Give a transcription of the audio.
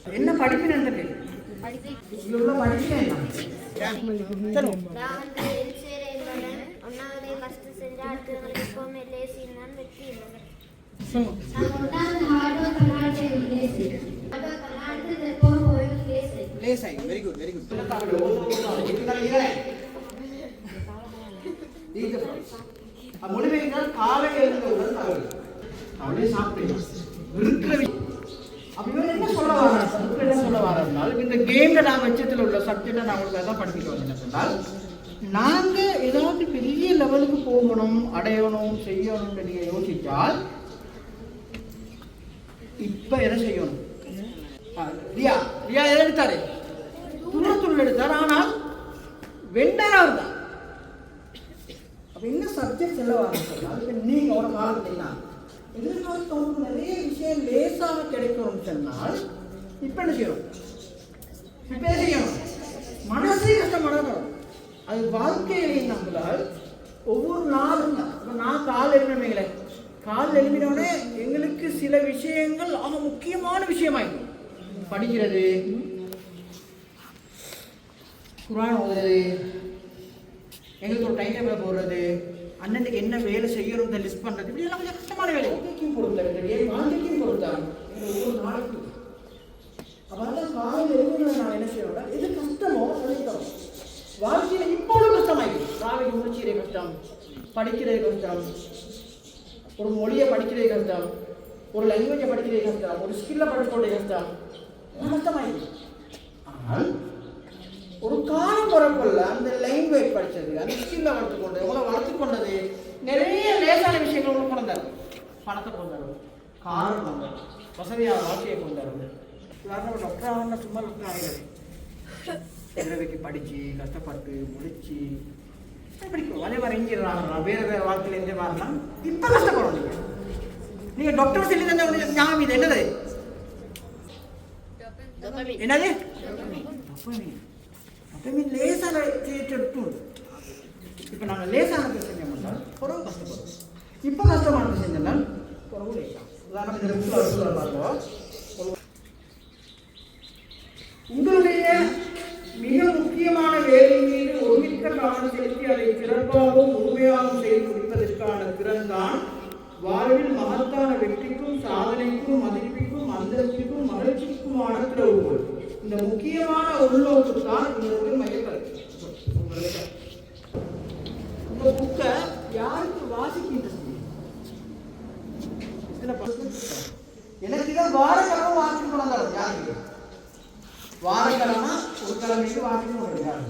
என்ன படிப்பு என்ன பேர் இவ்வளோ படிப்பு என்ன வெரி குட் வெரி குட் மொழிபெயர்ந்தால் காலை எழுந்தவுடன் அவளே சாப்பிட்டு என்ன சொல்ல வரால் இந்த கேம்ல நான் வச்சத்தில் உள்ள சப்ஜெக்டை நான் உங்களுக்கு தான் படிச்சுட்டு வந்தேன் சொன்னால் நாங்கள் ஏதாவது பெரிய லெவலுக்கு போகணும் அடையணும் செய்யணும்னு நீங்கள் யோசித்தால் இப்போ எதை செய்யணும் ரியா ரியா எதை எடுத்தாரு துணத்துள் எடுத்தார் ஆனால் வெண்டரார் தான் அப்போ என்ன சப்ஜெக்ட் சொல்ல வரான்னு சொன்னால் இப்போ நீங்கள் ஒரு காலத்துலீங்கன்னா எதிர்காலத்து உங்களுக்கு நிறைய விஷயம் லேசாக கிடைக்கணும்னு சொன்னால் இப்போ என்ன செய்யணும் இப்போ என்ன செய்யணும் மனசே கஷ்டமானது அது வாழ்க்கையிலையும் நம்மளால் ஒவ்வொரு நாளும் இப்போ நான் கால் எழுப்பினீங்களே கால் எழுப்பினோடனே எங்களுக்கு சில விஷயங்கள் ஆக முக்கியமான விஷயமாயிருக்கும் படிக்கிறது குர்ஆன் ஓதுறது எங்களுக்கு ஒரு டைம் டேபிளை போடுறது அண்ணனுக்கு என்ன வேலை செய்யணும் லிஸ்ட் பண்ணுறது இப்படி எல்லாம் கொஞ்சம் கஷ்டமான வேலை ஓகேக்கும் பொறுத்தாரு வாழ்க்கைக்கும் பொறுத்தாரு ஒவ்வொரு நாளைக்கு அப்போ காலையில் எழுதுனது நான் என்ன செய்யணும் எது கஷ்டமோ சொல்லித்தரோம் வாழ்க்கையில் இப்போது கஷ்டமாயிருக்கு காலையில் முடிச்சிட கஷ்டம் படிக்கிறது கஷ்டம் ஒரு மொழியை படிக்கிறது கஷ்டம் ஒரு லாங்குவேஜை படிக்கிறது கஷ்டம் ஒரு ஸ்கில்லை படிக்கிறது கஷ்டம் கஷ்டமாயிருக்கு ஆனால் ஒரு காலம் வரக்குள்ள அந்த லாங்குவேஜ் படித்தது அந்த ஸ்கில்லை வளர்த்துக்கொண்டு உங்களை வளர்த்துக்கொண்டது நிறைய லேசான விஷயங்கள் உங்களுக்கு கொண்டாரு பணத்தை கொண்டாரு காரை கொண்டாரு வசதியான வாழ்க்கையை கொண்டாரு உதாரணம் டாக்டர் ஆகணும்னா சும்மா டாக்டர் ஆகிறது இரவைக்கு படித்து கஷ்டப்பட்டு முடிச்சு படிக்கும் அதே மாதிரி இன்ஜினியர் ஆகலாம் வேறு வேறு வாழ்க்கையில் எந்த வரலாம் இப்போ கஷ்டப்படும் நீங்கள் டாக்டர் சொல்லி தந்த ஞாபகம் இது என்னது என்னது லேசான இப்போ நாங்கள் லேசானது செஞ்சோம்னால் குறவு கஷ்டப்படும் இப்போ கஷ்டமானது செஞ்சோம்னால் குறவு லேசாகும் உதாரணம் உங்களுடைய மிக முக்கியமான வேலை மீது ஒருமித்த கவனம் செலுத்தி அதை சிறப்பாகவும் முழுமையாகவும் செய்து முடிப்பதற்கான திறன் தான் வாழ்வில் மகத்தான வெற்றிக்கும் சாதனைக்கும் மதிப்பிற்கும் அந்தஸ்திற்கும் மகிழ்ச்சிக்குமான திறவுகோல். இந்த முக்கியமான உள்நோக்கு தான் உங்களுடைய மையக்கருத்து. உங்க புக்கை யாருக்கு வாசிக்கின்றது? எனக்கு இதான் வாரக்கிழமை வாசிக்க போனாலும் யாருக்கு வாரக்கிழமை ஒரு கிழமைக்கு வாசிக்க முடியாது.